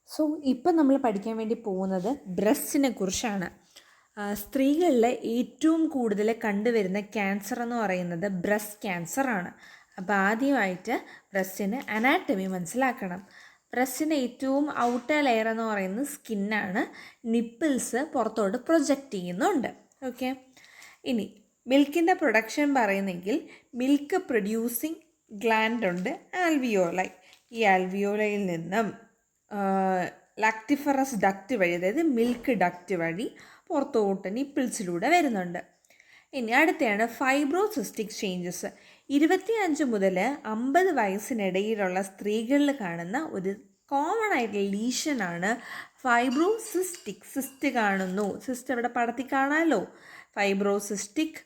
So ഇപ്പം നമ്മൾ പഠിക്കാൻ വേണ്ടി പോകുന്നത് ബ്രസ്റ്റിനെ കുറിച്ചാണ്. സ്ത്രീകളിലെ ഏറ്റവും കൂടുതൽ കണ്ടുവരുന്ന ക്യാൻസർ എന്ന് പറയുന്നത് ബ്രസ്റ്റ് ക്യാൻസറാണ്. അപ്പോൾ ആദ്യമായിട്ട് ബ്രസ്റ്റിന് അനാറ്റമി മനസ്സിലാക്കണം. ബ്രസ്റ്റിൻ്റെ ഏറ്റവും ഔട്ടർ ലെയർ എന്ന് പറയുന്നത് സ്കിന്നാണ്. നിപ്പിൾസ് പുറത്തോട്ട് പ്രൊജക്റ്റ് ചെയ്യുന്നുണ്ട്. ഓക്കെ, ഇനി മിൽക്കിൻ്റെ പ്രൊഡക്ഷൻ പറയുന്നെങ്കിൽ മിൽക്ക് പ്രൊഡ്യൂസിങ് ഗ്ലാൻഡ് ഉണ്ട്, ആൽവിയോളൈ. ഈ ആൽവിയോളയിൽ നിന്നും ലാക്ടിഫറസ് ഡക്റ്റ് വഴി, അതായത് മിൽക്ക് ഡക്റ്റ് വഴി പുറത്തോട്ട് നിപ്പിൾസിലൂടെ വരുന്നുണ്ട്. ഇനി അടുത്തയാണ് ഫൈബ്രോസിസ്റ്റിക് ചേഞ്ചസ്. 25 മുതൽ 50 വയസ്സിനിടയിലുള്ള സ്ത്രീകളിൽ കാണുന്ന ഒരു കോമൺ ആയിട്ടുള്ള ലീഷനാണ് ഫൈബ്രോസിസ്റ്റിക്. സിസ്റ്റ് കാണുന്നു, സിസ്റ്റ് അവിടെ പടത്തിൽ കാണാമല്ലോ. ഫൈബ്രോസിസ്റ്റിക്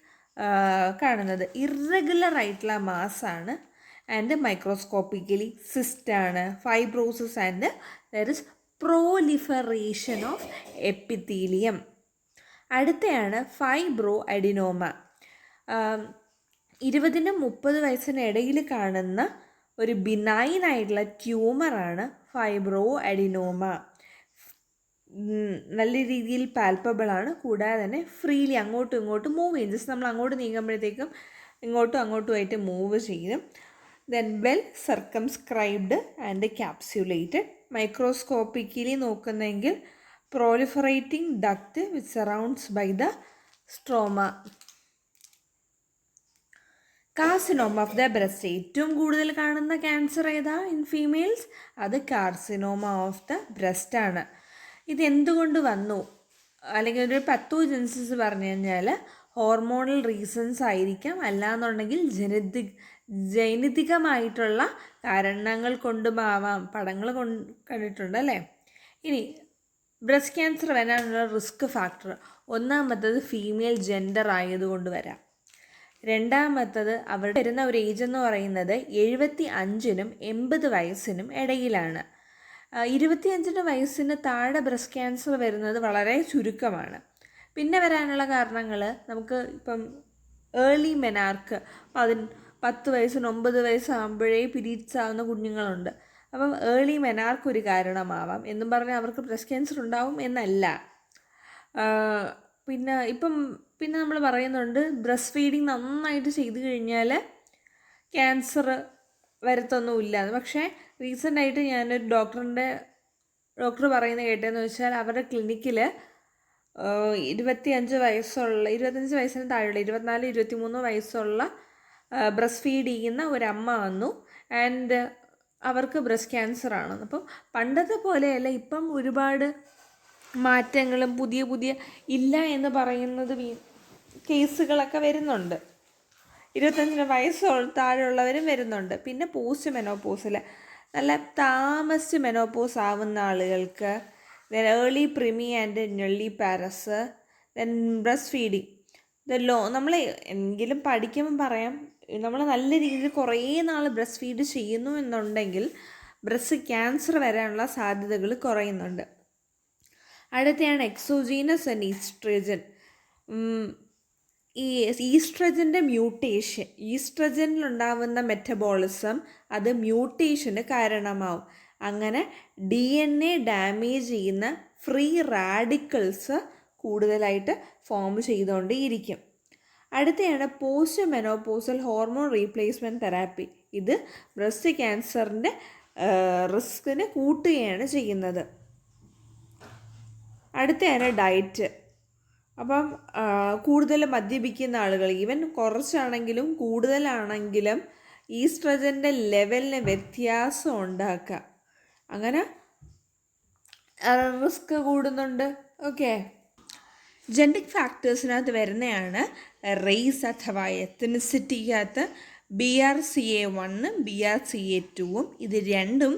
കാണുന്നത് ഇറഗുലർ ആയിട്ടുള്ള മാസാണ് ആൻഡ് മൈക്രോസ്കോപ്പിക്കലി സിസ്റ്റാണ്. Fibrosis and there is proliferation of epithelium. അടുത്തയാണ് ഫൈബ്രോ അഡിനോമ. 20-30 വയസ്സിനിടയിൽ കാണുന്ന ഒരു ബിനൈൻ ആയിട്ടുള്ള ട്യൂമറാണ് ഫൈബ്രോ അഡിനോമ. നല്ല രീതിയിൽ പാൽപ്പബിളാണ്, കൂടാതെ തന്നെ ഫ്രീലി അങ്ങോട്ടും ഇങ്ങോട്ടും മൂവ് ചെയ്യും. ജസ്റ്റ് നമ്മൾ അങ്ങോട്ട് നീങ്ങുമ്പോഴത്തേക്കും ഇങ്ങോട്ടും അങ്ങോട്ടുമായിട്ട് മൂവ് ചെയ്യും. Then well circumscribed and capsulated. Microscopically നോക്കുന്നെങ്കിൽ proliferating duct which surrounds by the stroma. Carcinoma of the breast. ഏറ്റവും കൂടുതൽ കാണുന്ന ക്യാൻസർ ഏതാ ഇൻ ഫീമെയിൽസ്? അത് കാർസിനോമ ഓഫ് ദ ബ്രസ്റ്റ് ആണ്. ഇതെന്തുകൊണ്ട് വന്നു, അല്ലെങ്കിൽ ഒരു പത്തോജൻസിസ് പറഞ്ഞു കഴിഞ്ഞാൽ ഹോർമോണൽ റീസൺസ് ആയിരിക്കാം, അല്ലാന്നുണ്ടെങ്കിൽ ജനിതകമായിട്ടുള്ള കാരണങ്ങൾ കൊണ്ടുമാവാം. പടങ്ങൾ കണ്ടിട്ടുണ്ട് അല്ലേ. ഇനി ബ്രസ്റ്റ് ക്യാൻസർ വരാനുള്ള റിസ്ക് ഫാക്ടർ, ഒന്നാമത്തത് ഫീമെയിൽ ജെൻഡർ ആയതുകൊണ്ട് വരാം. രണ്ടാമത്തത് അവിടെ വരുന്ന ഒരു ഏജ് എന്ന് പറയുന്നത് 75-നും 80 വയസ്സിനും ഇടയിലാണ്. 25 വയസ്സിന് താഴെ ബ്രസ്റ്റ് ക്യാൻസർ വരുന്നത് വളരെ ചുരുക്കമാണ്. പിന്നെ വരാനുള്ള കാരണങ്ങൾ നമുക്ക് ഇപ്പം ഏർലി മെനാർക്ക് 10 വയസ്സിന് 9 വയസ്സാകുമ്പോഴേ പീരീഡ്സ് ആവുന്ന കുഞ്ഞുങ്ങളുണ്ട്. അപ്പം ഏർലി മെനാർക്ക് ഒരു കാരണമാവാം എന്നും പറഞ്ഞാൽ അവർക്ക് ബ്രസ്റ്റ് ക്യാൻസർ ഉണ്ടാവും എന്നല്ല. പിന്നെ നമ്മൾ പറയുന്നുണ്ട് ബ്രസ്റ്റ് ഫീഡിങ് നന്നായിട്ട് ചെയ്ത് കഴിഞ്ഞാൽ ക്യാൻസർ വരത്തൊന്നുമില്ല. പക്ഷേ റീസെൻ്റായിട്ട് ഞാനൊരു ഡോക്ടർ പറയുന്നത് കേട്ടതെന്ന് വെച്ചാൽ അവരുടെ ക്ലിനിക്കിൽ 25 വയസ്സിന് താഴെയുള്ള 24-23 വയസ്സുള്ള ബ്രസ്റ്റ് ഫീഡ് ചെയ്യുന്ന ഒരമ്മ വന്നു. ആൻഡ് അവർക്ക് ബ്രസ്റ്റ് ക്യാൻസർ ആണ്. അപ്പം പണ്ടത്തെ പോലെയല്ല, ഇപ്പം ഒരുപാട് മാറ്റങ്ങളും പുതിയ ഇല്ല എന്ന് പറയുന്നത് കേസുകളൊക്കെ വരുന്നുണ്ട്. 25 വയസ്സ് താഴെയുള്ളവരും വരുന്നുണ്ട്. പിന്നെ പോസ്റ്റ് മെനോപോസിൽ നല്ല താമസിച്ച് മെനോപോസ് ആവുന്ന ആളുകൾക്ക്, then early primi and nulliparous, then breast feeding നമ്മൾ എങ്കിലും പഠിക്കുമ്പം പറയാം, നമ്മൾ നല്ല രീതിയിൽ കുറേ നാൾ ബ്രസ്റ്റ് ഫീഡ് ചെയ്യുന്നു എന്നുണ്ടെങ്കിൽ ബ്രസ്റ്റ് ക്യാൻസർ വരാനുള്ള സാധ്യതകൾ കുറയുന്നുണ്ട്. അടുത്തയാണ് എക്സോജീനസ് ആൻഡ് ഈസ്ട്രജൻ. ഈ ഈസ്ട്രജൻ്റെ മ്യൂട്ടേഷൻ, ഈസ്ട്രജനിലുണ്ടാവുന്ന മെറ്റബോളിസം അത് മ്യൂട്ടേഷന് കാരണമാവും. അങ്ങനെ DNA ഡാമേജ് ചെയ്യുന്ന ഫ്രീ റാഡിക്കൽസ് കൂടുതലായിട്ട് ഫോം ചെയ്തുകൊണ്ടേയിരിക്കും. അടുത്തയാണ് post menopausal hormone replacement therapy. ഇത് ബ്രസ്റ്റ് ക്യാൻസറിൻ്റെ റിസ്കിനെ കൂട്ടുകയാണ് ചെയ്യുന്നത്. അടുത്തയാണ് ഡയറ്റ്. അപ്പം കൂടുതൽ മദ്യപിക്കുന്ന ആളുകൾ, ഈവൻ കുറച്ചാണെങ്കിലും കൂടുതലാണെങ്കിലും ഈസ്ട്രജൻ്റെ ലെവലിന് വ്യത്യാസം ഉണ്ടാക്കുക, അങ്ങനെ റിസ്ക് കൂടുന്നുണ്ട്. ഓക്കെ, ജെനറ്റിക് ഫാക്ടേഴ്സിനകത്ത് വരുന്നതാണ് റേസ് അഥവാ എത്തനിസിറ്റിക്കകത്ത് BRCA1 BRCA2. ഇത് രണ്ടും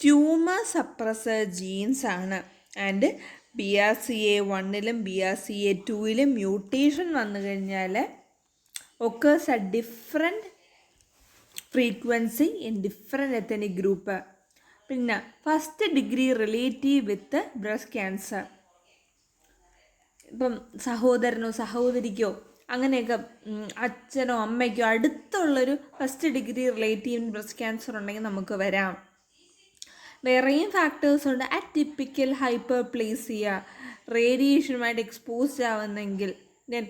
ട്യൂമർ സപ്രസർ ജീൻസ് ആണ്. ആൻഡ് BRCA1-ലും BRCA2-ലും മ്യൂട്ടേഷൻ വന്നു കഴിഞ്ഞാൽ occurs at different frequency in different ethnic group. പിന്നെ ഫസ്റ്റ് ഡിഗ്രി റിലേറ്റീവ് വിത്ത് ബ്രസ്റ്റ് ക്യാൻസർ. ഇപ്പം സഹോദരനോ സഹോദരിക്കോ അങ്ങനെയൊക്കെ അച്ഛനോ അമ്മയ്ക്കോ അടുത്തുള്ളൊരു first degree relative breast cancer ഉണ്ടെങ്കിൽ നമുക്ക് വരാം. വേറെയും ഫാക്ടേഴ്സ് ഉണ്ട്. അറ്റിപ്പിക്കൽ ഹൈപ്പർപ്ലേസിയ, റേഡിയേഷനുമായിട്ട് എക്സ്പോസ്ഡ് ആവുന്നെങ്കിൽ, ദെൻ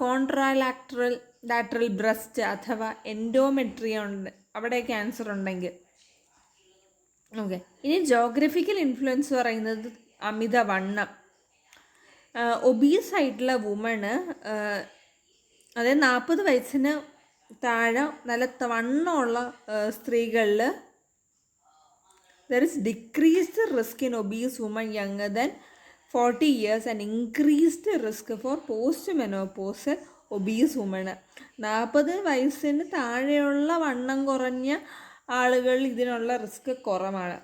കോൺട്രാലാറ്ററൽ ബ്രസ്റ്റ് അഥവാ എൻഡോമെട്രിയ ഉണ്ട്, അവിടെ ക്യാൻസർ ഉണ്ടെങ്കിൽ. ഓക്കെ, ഇനി ജോഗ്രഫിക്കൽ ഇൻഫ്ലുവൻസ് പറയുന്നത് അമിതവണ്ണം. ഒബീസ് ആയിട്ടുള്ള വുമണ്, അതായത് 40 വയസ്സിന് താഴെ നല്ല വണ്ണമുള്ള സ്ത്രീകളിൽ there is decreased risk in obese women younger than 40 years and increased risk for postmenopausal obese women. 40 വയസ്സിന് താഴെയുള്ള വണ്ണം കുറഞ്ഞ ആളുകൾ ഇതിനുള്ള റിസ്ക് കുറവാണ്.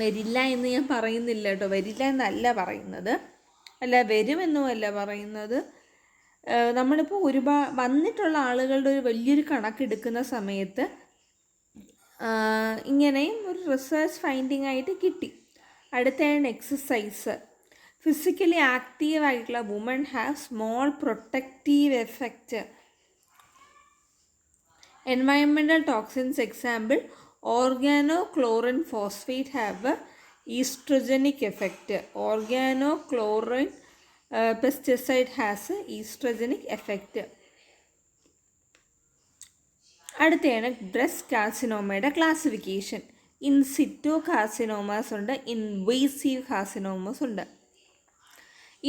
വരില്ല എന്ന് ഞാൻ പറയുന്നില്ല കേട്ടോ, വരില്ല എന്നല്ല പറയുന്നത്, അല്ല വരുമെന്നുമല്ല പറയുന്നത്. നമ്മളിപ്പോൾ വന്നിട്ടുള്ള ആളുകളുടെ ഒരു വലിയൊരു കണക്കെടുക്കുന്ന സമയത്ത് ഇങ്ങനെയും ഒരു റിസർച്ച് ഫൈൻഡിങ് ആയിട്ട് കിട്ടി. അടുത്തതാണ് എക്സസൈസ്. ഫിസിക്കലി ആക്റ്റീവ് ആയിട്ടുള്ള woman have small protective effect. Environmental toxins example organochlorine phosphate have oestrogenic effect. Organochlorine pesticide has oestrogenic effect. അടുത്തയാണ് ബ്രസ്റ്റ് കാർസിനോമയുടെ ക്ലാസിഫിക്കേഷൻ. ഇൻസിറ്റോ കാർസിനോമാസ് ഉണ്ട്, ഇൻവേസീവ് കാർസിനോമാസ് ഉണ്ട്.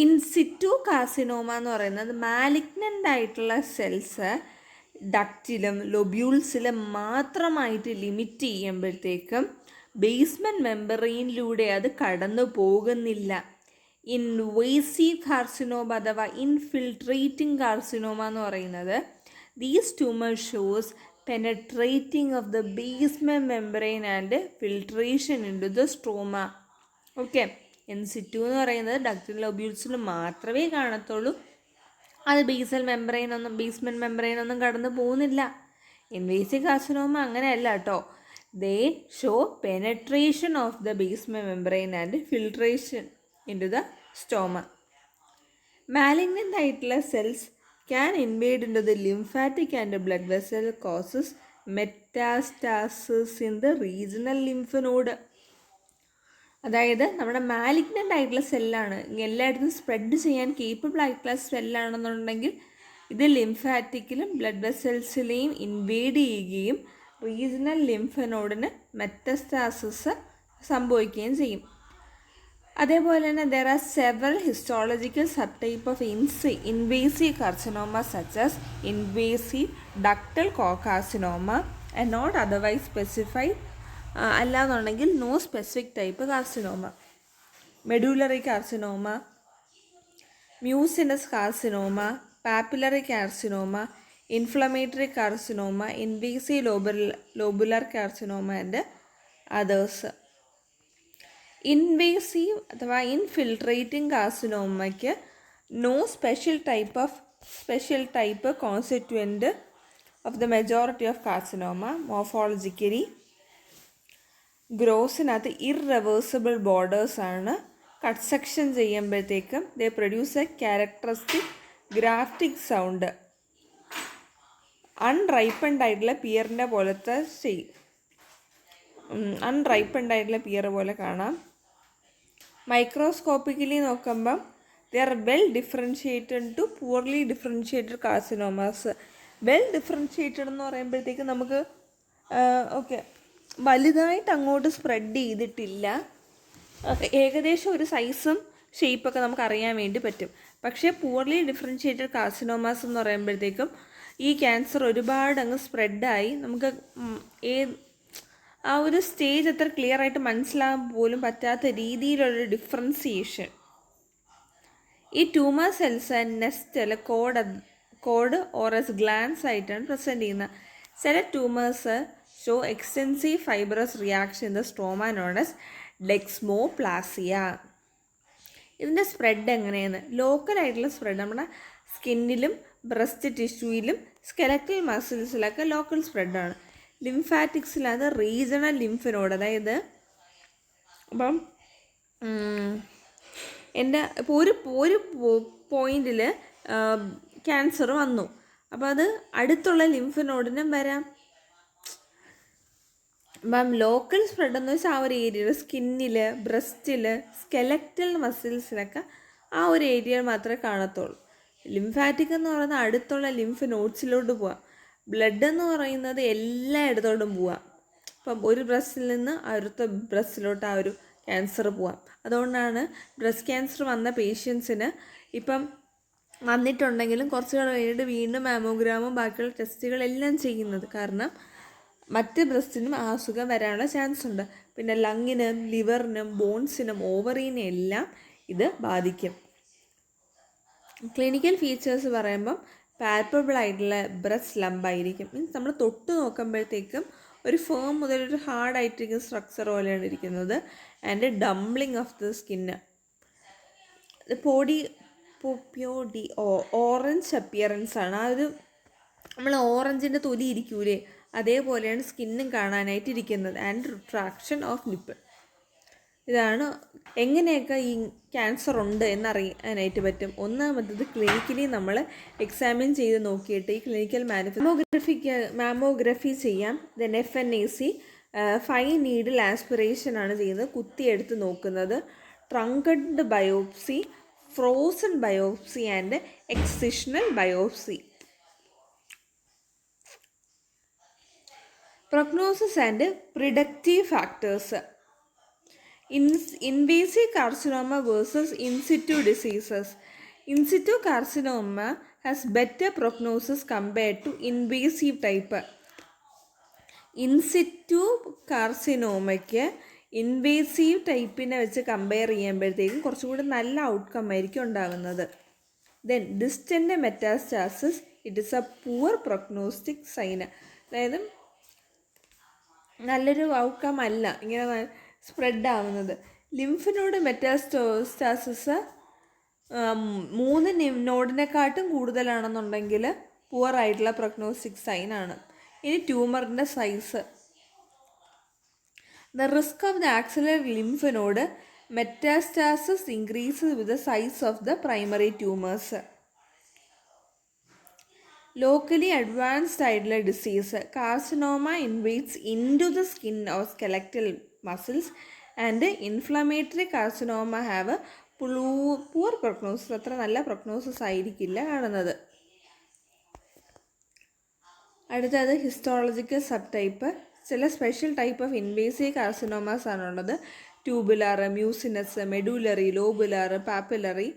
ഇൻസിറ്റോ കാർസിനോമ എന്ന് പറയുന്നത് മാലിഗ്നൻ്റ് ആയിട്ടുള്ള സെൽസ് ഡക്റ്റിലും ലൊബ്യൂൾസിലും മാത്രമായിട്ട് ലിമിറ്റ് ചെയ്യുമ്പോഴത്തേക്കും ബേസ്മെൻറ്റ് മെമ്പറൈനിലൂടെ അത് കടന്നു പോകുന്നില്ല. ഇൻവേസീവ് കാർസിനോമ അഥവാ ഇൻഫിൽട്രേറ്റിംഗ് കാർസിനോമ എന്ന് പറയുന്നത് these tumor shows penetrating of the basement membrane and filtration into the stroma. Okay, in situ എന്ന് പറയുന്നത് ഡക്റ്റിൽ ലൊബ്യൂൾസിൽ മാത്രമേ കാണത്തുള്ളൂ, അത് ബേസ്മെൻറ്റ് മെമ്പറൈൻ ഒന്നും കടന്നു പോകുന്നില്ല. ഇൻവേസീവ് കാർസിനോമ അങ്ങനെയല്ല കേട്ടോ, they show penetration of the basement membrane and filtration into the stroma. Malignant ആയിട്ടുള്ള cells can invade into the lymphatic and blood vessel, causes metastasis in the regional lymph node. അതായത് നമ്മുടെ malignant ആയിട്ടുള്ള സെല്ലാണ്, എല്ലായിടത്തും spread ചെയ്യാൻ capable ആയിട്ടുള്ള സെല്ലാണെന്നുണ്ടെങ്കിൽ ഇത് ലിംഫാറ്റിക്കിലും blood വെസൽസിലെയും inward ചെയ്യുകയും regional lymph നോഡിന് മെറ്റസ്റ്റാസിസ് സംഭവിക്കുകയും ചെയ്യും. അതേപോലെ തന്നെ there are several histological subtype of invasive carcinoma such as invasive ductal carcinoma and not otherwise specified, അല്ലാന്നുണ്ടെങ്കിൽ no specific type carcinoma. medullary carcinoma, mucinous carcinoma, papillary carcinoma, inflammatory carcinoma, invasive lobular carcinoma and others. Invasive അഥവാ infiltrating കാർസിനോമയ്ക്ക് no special type constituent of the majority of carcinoma. Morphologically ഗ്രോസിനകത്ത് irreversible ബോർഡേഴ്സാണ്. Cut section ചെയ്യുമ്പോഴത്തേക്കും they produce a characteristic graphitic sound. Unripened ആയിട്ടുള്ള പിയറിൻ്റെ പോലത്തെ unripened pear പോലെ കാണാം. മൈക്രോസ്കോപ്പിക്കലി നോക്കുമ്പം they are well differentiated to poorly differentiated carcinomas. Well differentiated എന്ന് പറയുമ്പോഴത്തേക്ക് നമുക്ക് ഓക്കെ വലുതായിട്ട് അങ്ങോട്ട് സ്പ്രെഡ് ചെയ്തിട്ടില്ല, ഏകദേശം ഒരു സൈസും ഷേപ്പൊക്കെ നമുക്ക് അറിയാൻ വേണ്ടി പറ്റും. പക്ഷേ പുവർലി ഡിഫറൻഷിയേറ്റഡ് കാർസിനോമാസ് എന്ന് പറയുമ്പോഴത്തേക്കും ഈ ക്യാൻസർ ഒരുപാട് അങ്ങ് സ്പ്രെഡായി നമുക്ക് ആ ഒരു സ്റ്റേജ് അത്ര ക്ലിയർ ആയിട്ട് മനസ്സിലാകാൻ പോലും പറ്റാത്ത രീതിയിലുള്ളൊരു ഡിഫറൻസിയേഷൻ. ഈ ട്യൂമർ സെൽസ് നെസ്റ്റ് അല്ല കോഡ് ഓറസ് ഗ്ലാൻസ് ആയിട്ടാണ് പ്രസൻറ്റ് ചെയ്യുന്നത്. ചില tumours show extensive fibrous reaction in the stroma known as desmoplasia. ഇതിൻ്റെ സ്പ്രെഡ് എങ്ങനെയാണ്? ലോക്കലായിട്ടുള്ള സ്പ്രെഡ് നമ്മുടെ സ്കിന്നിലും ബ്രസ്റ്റ് ടിഷ്യൂയിലും സ്കെലറ്റൽ മസിൽസിലൊക്കെ ലോക്കൽ സ്പ്രെഡാണ്. ലിംഫാറ്റിക്സിലത് റീജിയണൽ ലിംഫ് നോഡ്, അതായത് അപ്പം ഇപ്പോൾ ഒരു പോയിന്റിൽ ക്യാൻസർ വന്നു, അപ്പോൾ അത് അടുത്തുള്ള ലിംഫ് നോഡിനും വരാം. മാം ലോക്കൽ സ്പ്രെഡ് എന്ന് വെച്ചാൽ ആ ഒരു ഏരിയയിൽ സ്കിന്നിൽ, ബ്രസ്റ്റിൽ, സ്കെലക്ടൽ മസിൽസിലൊക്കെ ആ ഒരു ഏരിയയിൽ മാത്രമേ കാണത്തുള്ളൂ. ലിംഫാറ്റിക് എന്ന് പറയുന്നത് അടുത്തുള്ള ലിംഫ് നോഡ്സിലോട്ട് പോവാം. ബ്ലഡ് എന്ന് പറയുന്നത് എല്ലായിടത്തോട്ടും പോവാം. ഇപ്പം ഒരു ബ്രസ്റ്റിൽ നിന്ന് അടുത്ത ബ്രസ്റ്റിലോട്ട് ആ ഒരു ക്യാൻസർ പോവാം. അതുകൊണ്ടാണ് ബ്രസ്റ്റ് ക്യാൻസർ വന്ന പേഷ്യൻസിന് ഇപ്പം വന്നിട്ടുണ്ടെങ്കിലും കുറച്ച് നാൾ കഴിഞ്ഞിട്ട് വീണ്ടും മാമോഗ്രാമും ബാക്കിയുള്ള ടെസ്റ്റുകളെല്ലാം ചെയ്യുന്നത്. കാരണം മറ്റ് ബ്രസ്റ്റിനും ആ അസുഖം വരാനുള്ള ചാൻസ് ഉണ്ട്. പിന്നെ ലങ്ങിനും ലിവറിനും ബോൺസിനും ഓവറീനും എല്ലാം ഇത് ബാധിക്കും. ക്ലിനിക്കൽ ഫീച്ചേഴ്സ് പറയുമ്പം പാൽപ്പബിൾ ആയിട്ടുള്ള ബ്രസ്റ്റ് ലംബായിരിക്കും. മീൻസ് നമ്മൾ തൊട്ട് നോക്കുമ്പോഴത്തേക്കും ഒരു ഫേം മുതൽ ഒരു ഹാർഡായിട്ടിരിക്കുന്ന സ്ട്രക്ചർ പോലെയാണ് ഇരിക്കുന്നത്. And dumpling of the skin, orange appearance ആണ്. ആ ഒരു നമ്മൾ ഓറഞ്ചിൻ്റെ തൊലി ഇരിക്കൂലേ അതേപോലെയാണ് സ്കിന്നും കാണാനായിട്ട് ഇരിക്കുന്നത്. And retraction of nipple. ഇതാണ് എങ്ങനെയൊക്കെ ഈ ക്യാൻസർ ഉണ്ട് എന്നറിയാനായിട്ട് പറ്റും. ഒന്നാമത്തത് ക്ലിനിക്കലി നമ്മൾ എക്സാമിൻ ചെയ്ത് നോക്കിയിട്ട് ഈ ക്ലിനിക്കൽ മാമോഗ്രഫി ചെയ്യാം. ദെൻ FNAC 5 നീഡിൽ ആസ്പിറേഷൻ ആണ് ചെയ്യുന്നത്, കുത്തിയെടുത്ത് നോക്കുന്നത്. Trucut biopsy, frozen biopsy and excisional biopsy. Prognosis and predictive factors. Invasive carcinoma versus in situ diseases. In situ carcinoma has better prognosis compared to invasive type. In situ carcinomയ്ക്ക് invasive ടൈപ്പിനെ വെച്ച് compare ചെയ്യുമ്പോഴത്തേക്കും കുറച്ചും കൂടി നല്ല outcome ആയിരിക്കും ഉണ്ടാകുന്നത്. Then distant metastasis, it is a poor prognostic sign. അതായത് നല്ലൊരു ഔട്ട്കം അല്ല ഇങ്ങനെ സ്പ്രെഡ് ആവുന്നത്. ലിംഫ് നോഡ് മെറ്റാസ്റ്റാസിസ് 3 നോഡിനെക്കാട്ടും കൂടുതലാണെന്നുണ്ടെങ്കിൽ പുവർ ആയിട്ടുള്ള പ്രൊഗ്നോസ്റ്റിക് സൈൻ ആണ്. ഇനി ട്യൂമറിൻ്റെ size. The risk of the axillary lymph node metastasis increases with the size of the primary tumours. Locally advanced ആയിട്ടുള്ള disease. Carcinoma invades into the skin or skeletal muscles and inflammatory carcinoma have poor prognosis. അത്ര നല്ല prognosis ആയിരിക്കില്ല കാണുന്നത്. അടുത്തത് histological sub type. ചില special type of invasive carcinomas ആണുള്ളത്. Tubular, mucinous, medullary, lobular, papillary.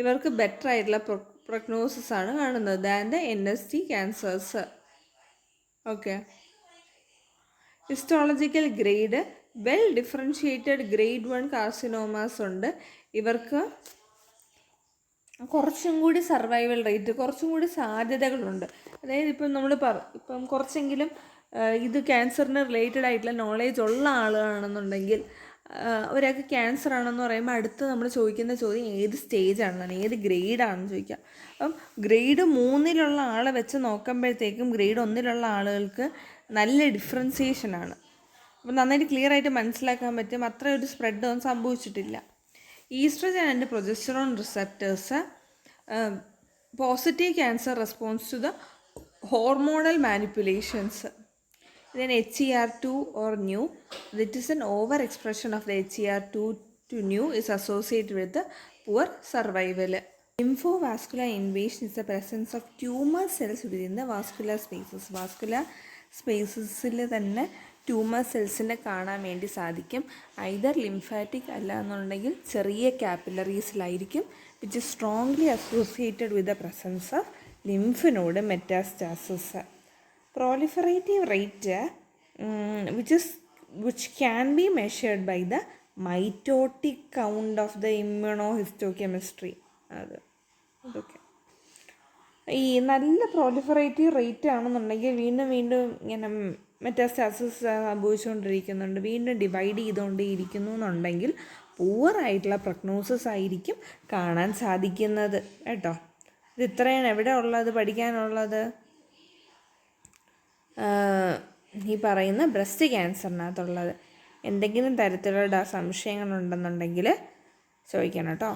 ഇവർക്ക് better ആയിട്ടുള്ള പ്രൊഗ്നോസിസ് ആണ് കാണുന്നത് than the NST cancers. Okay. Histological grade. Well differentiated grade 1 carcinomas ഉണ്ട്. ഇവർക്ക് കുറച്ചും കൂടി സർവൈവൽ റേറ്റ്, കുറച്ചും കൂടി സാധ്യതകളുണ്ട്. അതായത് ഇപ്പം നമ്മൾ ഇപ്പം കുറച്ചെങ്കിലും ഇത് ക്യാൻസറിന് റിലേറ്റഡ് ആയിട്ടുള്ള നോളേജ് ഉള്ള ആളാണെന്നുണ്ടെങ്കിൽ ഒരാൾക്ക് ക്യാൻസർ ആണെന്ന് പറയുമ്പോൾ അടുത്ത് നമ്മൾ ചോദിക്കുന്ന ചോദ്യം ഏത് സ്റ്റേജാണെന്നാണ്, ഏത് ഗ്രേഡാണെന്ന് ചോദിക്കുക. അപ്പം ഗ്രേഡ് 3 ആളെ വെച്ച് നോക്കുമ്പോഴത്തേക്കും ഗ്രേഡ് 1 ആളുകൾക്ക് നല്ല ഡിഫറൻസിയേഷനാണ്. അപ്പം നന്നായിട്ട് ക്ലിയർ ആയിട്ട് മനസ്സിലാക്കാൻ പറ്റും. അത്ര ഒരു സ്പ്രെഡൊന്നും സംഭവിച്ചിട്ടില്ല. Estrogen and progesterone receptors. Positive cancer response to the hormonal manipulations. Then HER2 or NEW, that is an overexpression of the HER2 to NEW is associated with the poor survival. Lymphovascular invasion is the presence of tumor cells within the vascular spaces. Vascular spacesൽ തന്നെ tumour സെൽസിനെ കാണാൻ വേണ്ടി സാധിക്കും. Either lymphatic അല്ല എന്നുണ്ടെങ്കിൽ ചെറിയ കാപ്പിലറീസിലായിരിക്കും, which is strongly associated with the presence of lymph node metastasis. Proliferative rate, which can be measured by the mitotic count of the immunohistochemistry. അതൊക്കെ ഈ നല്ല പ്രോലിഫറേറ്റീവ് റേറ്റ് ആണെന്നുണ്ടെങ്കിൽ വീണ്ടും ഇങ്ങനെ മെറ്റാസ്റ്റാസിസ് സംഭവിച്ചുകൊണ്ടിരിക്കുന്നുണ്ട്, വീണ്ടും ഡിവൈഡ് ചെയ്തുകൊണ്ടേയിരിക്കുന്നു എന്നുണ്ടെങ്കിൽ പൂവറായിട്ടുള്ള പ്രഗ്നോസിസ് ആയിരിക്കും കാണാൻ സാധിക്കുന്നത് കേട്ടോ. ഇത് ഇത്രയാണ് എവിടെ ഉള്ളത് പഠിക്കാനുള്ളത്. ഈ പറയുന്ന ബ്രസ്റ്റ് ക്യാൻസറിനകത്തുള്ളത്. എന്തെങ്കിലും തരത്തിലുള്ള സംശയങ്ങളുണ്ടെന്നുണ്ടെങ്കിൽ ചോദിക്കണം കേട്ടോ.